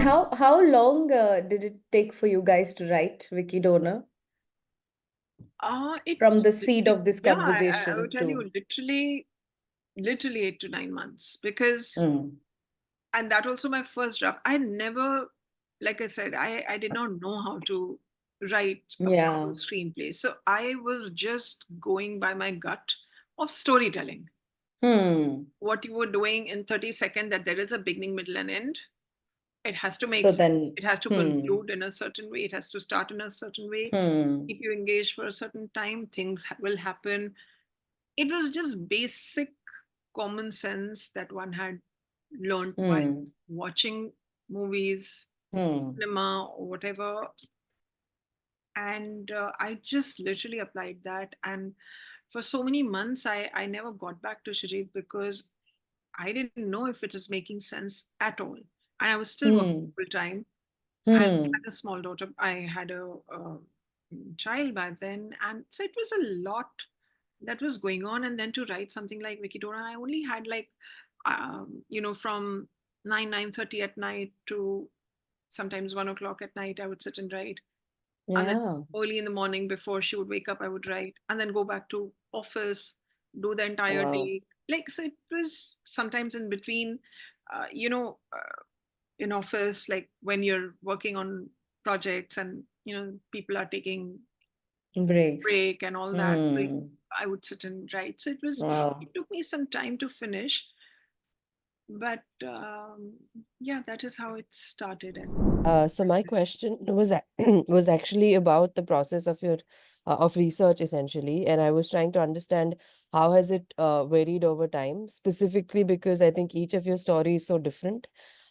how long did it take for you guys to write Vicky Donor It from the seed of this yeah, I would conversation tell you to? literally 8 to 9 months, because Mm, and that also my first draft. I never, like I said, I did not know how to write a proper yeah. screenplay. So I was just going by my gut of storytelling. Hmm. What you were doing in 30 seconds, that there is a beginning, middle, and end. It has to make So sense. then, It has to hmm, conclude in a certain way. It has to start in a certain way, hmm, keep you engaged for a certain time. Things will happen. It was just basic common sense that one had learned while hmm, watching movies, hmm, cinema, or whatever. And I just literally applied that. And for so many months, I never got back to Shajit because I didn't know if it was making sense at all. And I was still working hmm, full time and hmm, had a small daughter. I had a child back then. And so it was a lot that was going on. And then to write something like Vicky Donor, I only had like, from 9:30 at night to sometimes 1 o'clock at night, I would sit and write. And then yeah. early in the morning before she would wake up, I would write and then go back to office, do the entire Wow. day. Like, so it was sometimes in between, uh, you know, uh, in office, like when you're working on projects and, people are taking Breaks. break and all that. Like, Hmm. I would sit and write. So Wow. it took me some time to finish, but yeah, that is how it started. And So my question was was actually about the process of your of research essentially, and I was trying to understand how has it varied over time, specifically because I think each of your story is so different.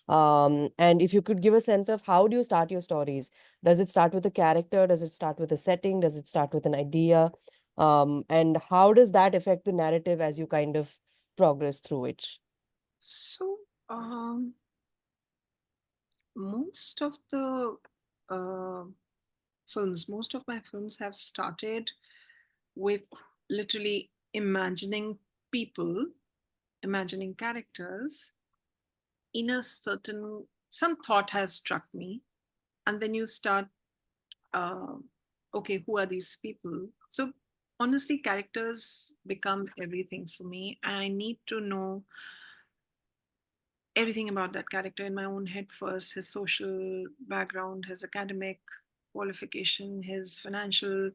And if you could give a sense of how do you start your stories? Does it start with a character? Does it start with a setting? Does it start with an idea? And how does that affect the narrative as you kind of progress through it? so, most of the uh, most of my films have started with literally imagining people, imagining characters in a certain, some thought has struck me. And then you start, uh, okay, who are these people? So honestly, characters become everything for me. And I need to know everything about that character in my own head first, his social background, his academic qualification, his financial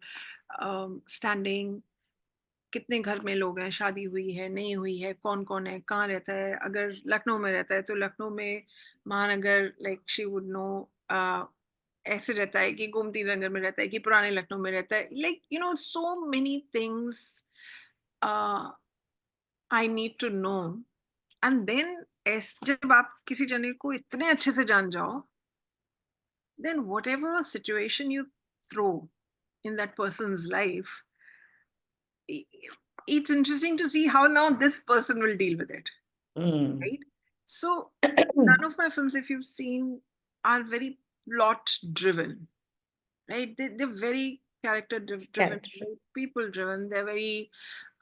standing, कितने घर में लोग हैं, शादी हुई है, नहीं हुई है, कौन-कौन है, कहाँ रहता है, अगर लखनऊ में रहता है, तो लखनऊ में महानगर, लाइक शी वुड नो, ऐसे रहता है कि गोमती नगर में रहता है कि पुराने लखनऊ में रहता है, like so many things I need to know. And then जब आप किसी जने को इतने अच्छे से जान जाओ, then whatever situation you throw in that person's life, it's interesting to see how now this person will deal with it, Hmm. right? So none of my films, if you've seen, are very plot driven, right? They're very driven, Character. very people driven. They're very,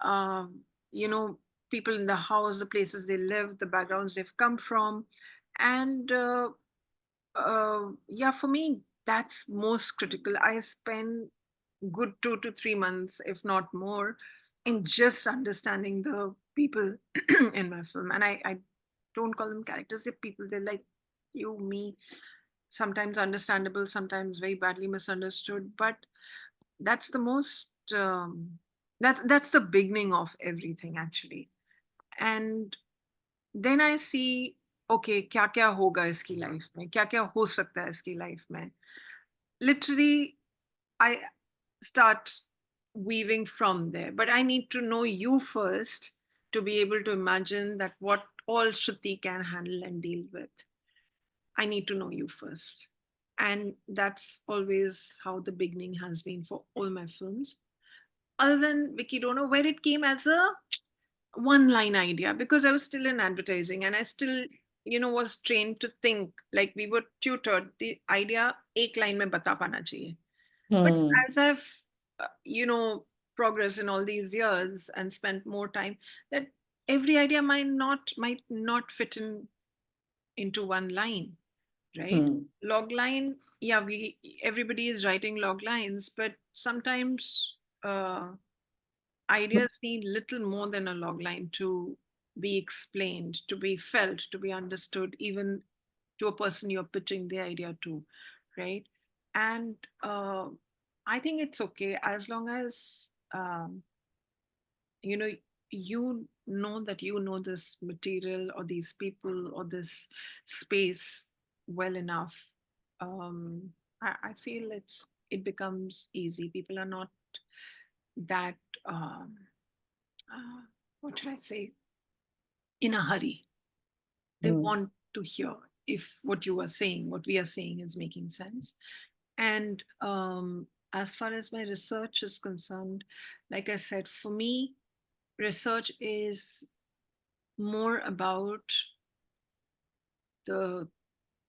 um, you know, people in the house, the places they live, the backgrounds they've come from. And yeah, for me, that's most critical. I spend good 2 to 3 months, if not more, in just understanding the people in my film. And I don't call them characters, they're people. They're like you, me, sometimes understandable, sometimes very badly misunderstood. But that's the most, that's the beginning of everything, actually. And then I see, okay, क्या क्या होगा इसकी life में, क्या क्या हो सकता है इसकी लाइफ में. Literally, I start weaving from there, but I need to know you first to be able to imagine that what all Shruti can handle and deal with. I need to know you first. And that's always how the beginning has been for all my films. Other than Vicky Donor, where it came as a one line idea, because I was still in advertising and I still, was trained to think, like we were tutored, the idea ek line mein bata pana chahiye. But Hmm. as I've, progressed in all these years and spent more time, that every idea might not fit into one line, right? Hmm. Logline, yeah, everybody is writing log lines, but sometimes ideas need little more than a log line to be explained, to be felt, to be understood, even to a person you're pitching the idea to, right? And I think it's okay as long as you know that you know this material or these people or this space well enough. I feel it becomes easy. People are not that um, uh, what should I say, in a hurry. They Hmm. want to hear if what you are saying, what we are saying, is making sense. And as far as my research is concerned, like I said, for me, research is more about the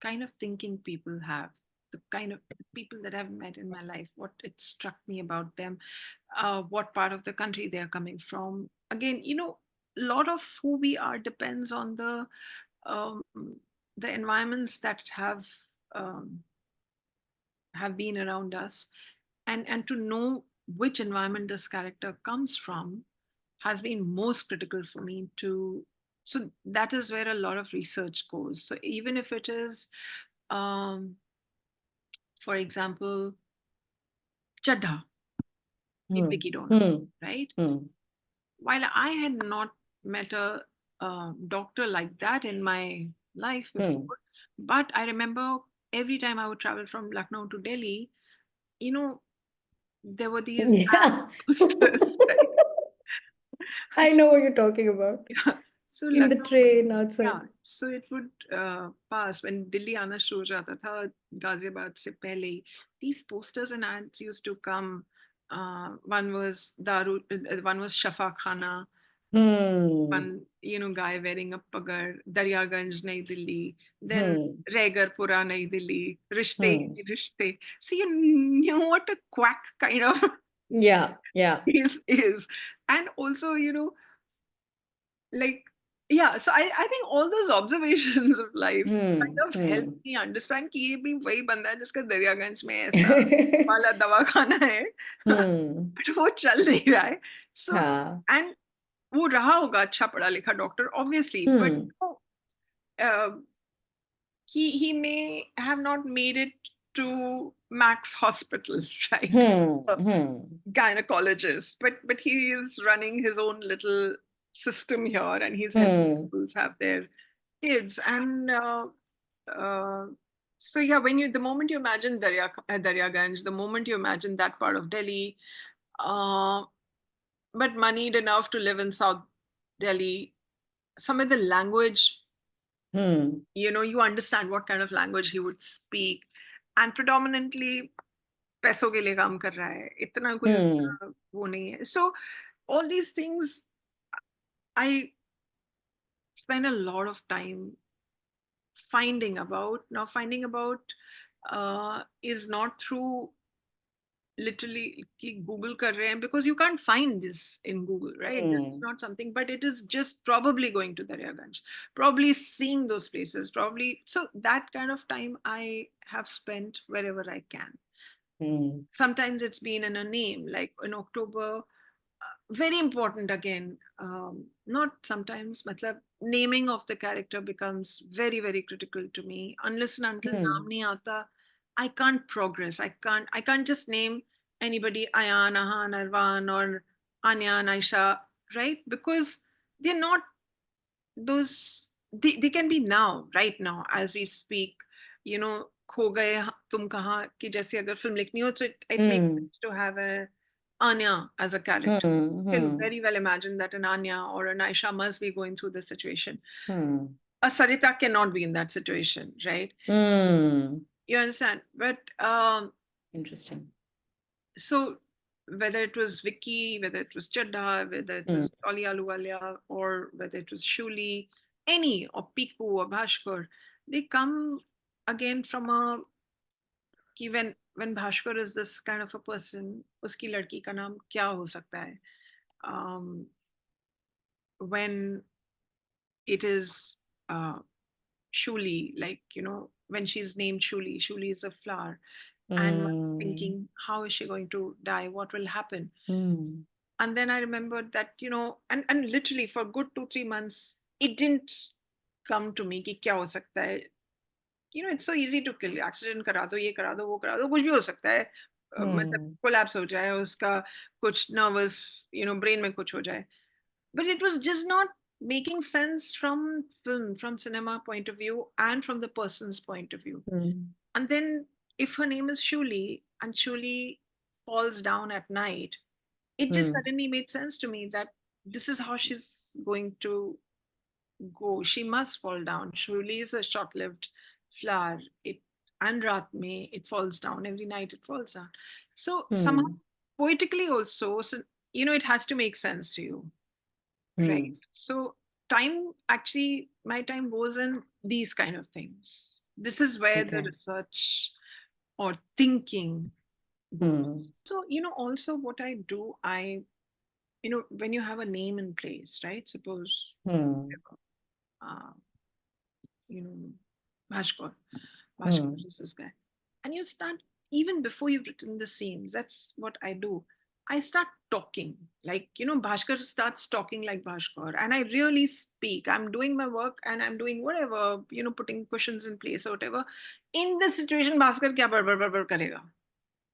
kind of thinking people have, the kind of the people that I've met in my life, what it struck me about them, what part of the country they are coming from. Again, a lot of who we are depends on um, the environments that um, have been around us, and to know which environment this character comes from has been most critical for me to. So that is where a lot of research goes. So even if it is, um, for example, Chadha in Hmm. Vicky Donor, Hmm. right? Hmm. While I had not met a doctor like that in my life Hmm. before, but I remember every time I would travel from Lucknow to Delhi, you know, there were these ad Yeah. posters, right? I know what you're talking about. Yeah. So In the Lucknow, train yeah. outside. So it would pass when Delhi आना शुरू हो जाता था गाजियाबाद से पहले ही. These posters and ads used to come. One was one was Shafa Khana, Hmm. one guy wearing a pagar, Daryaganj, Nai Delhi, then Hmm. Raigarpura, Nai Delhi, Rishte Hmm. Hi Rishte. So you knew what a quack kind of Yeah. Yeah. space is. And also, like, yeah, so I think all those observations of life kind Hmm. of help Hmm. me understand कि ये भी वही बंदा है जिसका दरियागंज में ऐसा वाला दवाखाना है. Hmm. बट वो चल नहीं रहा है. So, हाँ. and वो रहा होगा अच्छा पढ़ा लिखा doctor obviously, but Hmm. uh, he may have not made it to Max Hospital, right? Hmm. A Hmm. gynecologist, but he is running his own little system here, and he's helping Hmm. people have their kids. And uh, so yeah, the moment you imagine Daryaganj, the moment you imagine that part of Delhi, uh, but moneyed enough to live in South Delhi, some of the language, Hmm. you understand what kind of language he would speak, and predominantly पैसों के लिए काम कर रहा है, इतना कोई Hmm. उसका वो नहीं है. So all these things I spend a lot of time finding about is not through literally कि Google कर रहे हैं, because you can't find this in Google, right? This is Hmm. not something, but it is just probably going to Daryaganj, probably seeing those places, probably. So that kind of time I have spent wherever I can. Hmm. Sometimes it's been in a name, like in October. Very important again. Not sometimes, matlab, naming of the character becomes very, very critical to me. Unless and until Hmm. naam nahi aata, I can't progress. I can't just name anybody Ayan, Ahan, Arwan, or Anya, Aisha, right? Because they're not those. They can be now, right now, as we speak. खो गए तुम कहाँ कि जैसे अगर film लिखनी हो, so it makes Hmm. sense to have a Anya as a character. Hmm. You can Hmm. very well imagine that an Anya or an Aisha must be going through this situation. Hmm. A Sarita cannot be in that situation, right? Hmm. You understand? But Interesting. so whether it was Vicky, whether it was Chadda, whether it Hmm. was Oli Aluwalia, or whether it was Shuli, any, or Piku or Bhaskar, they come again from a कि when Bhaskar is this kind of a person, उसकी लड़की का नाम क्या हो सकता है? When it is Shuli, like, when she's named Shuli. Shuli is a flower. And I was thinking, how is she going to die? What will happen? And then I remembered that, and literally for good 2-3 months, it didn't come to me कि क्या हो सकता है. It's so easy to kill. Accident करा दो, ये करा दो, वो करा दो, कुछ भी हो सकता है. मतलब collapse हो जाए, उसका कुछ nervous, brain में कुछ हो जाए. But it was just not making sense from film, from cinema point of view, and from the person's point of view. And then if her name is Shuli and Shuli falls down at night, it just suddenly made sense to me that this is how she's going to go. She must fall down. Shuli is a short-lived flower. And Raat mein, it falls down. Every night it falls down. So somehow poetically also, so, it has to make sense to you. Right. So my time goes in these kind of things. This is where the research or thinking goes. So, also what I do, when you have a name in place, right? Suppose, Bhaskar is this guy. And you start, even before you've written the scenes, that's what I do. I start talking, like, Bhaskar starts talking like Bhaskar, and I really speak. I'm doing my work and I'm doing whatever, putting cushions in place or whatever. In this situation, Bhaskar kya bar karega,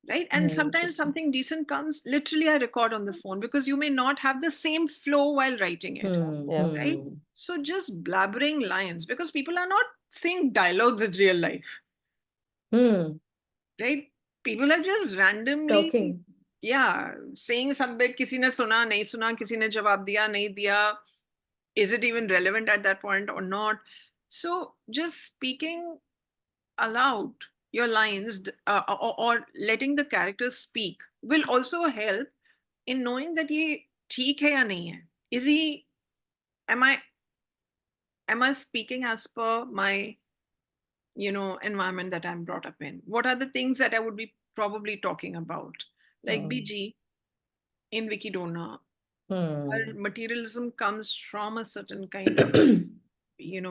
right? And sometimes something decent comes, literally I record on the phone because you may not have the same flow while writing it, right? So just blabbering lines, because people are not saying dialogues in real life, right? People are just randomly Talking. saying some bit, किसी ने सुना नहीं सुना, किसी ने जवाब दिया नहीं दिया, is it even relevant at that point or not? So just speaking aloud your lines, or letting the characters speak will also help in knowing that ये ठीक है या नहीं है. Is he, am I speaking as per my environment that I'm brought up in? What are the things that I would be probably talking about? Like BG in Vicky Donor, her materialism comes from a certain kind of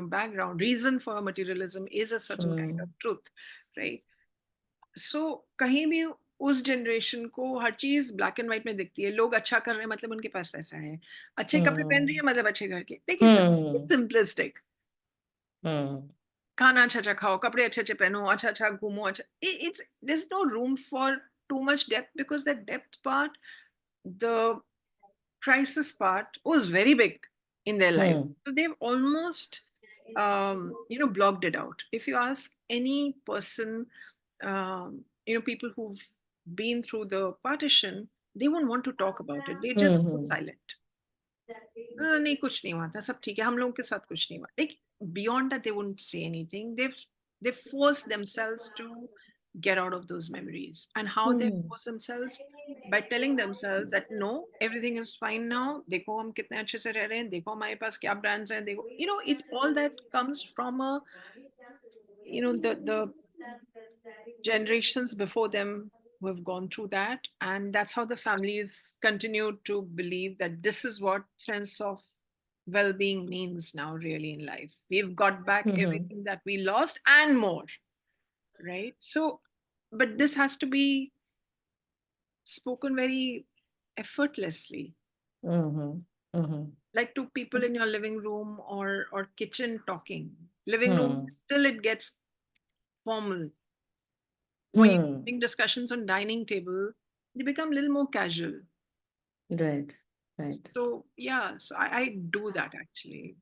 background. Reason for materialism is a certain kind of truth, right? So कहीं भी उस generation को हर चीज black and white में दिखती है. लोग अच्छा कर रहे हैं मतलब उनके पास पैसा है, अच्छे कपड़े पहन रही है मतलब अच्छे घर के. लेकिन सिंपलिस्टिक, खाना अच्छा अच्छा खाओ, कपड़े अच्छे अच्छे पहनो, अच्छा अच्छा घूमो, अच्छा. It's there's no room for too much depth, because the depth part, the crisis part was very big in their life. So they've almost blocked it out. If you ask any person, people who've been through the partition, they won't want to talk about it. They just go silent. नहीं कुछ नहीं हुआ था, सब ठीक है, हम लोगों के साथ कुछ नहीं हुआ. Like beyond that, they wouldn't say anything. They've forced themselves to get out of those memories. And how they force themselves? By telling themselves that no, everything is fine now. देखो हम कितने अच्छे से रह रहे हैं, देखो हमारे पास क्या brands हैं, देखो, it all that comes from a, the generations before them who have gone through that. And that's how the families continue to believe that this is what sense of well-being means now really in life. We've got back everything that we lost and more, right? So, but this has to be spoken very effortlessly. Like to people in your living room or kitchen talking. Living room, still it gets formal. When you're having discussions on dining table, they become a little more casual. Right. So yeah, so I do that actually.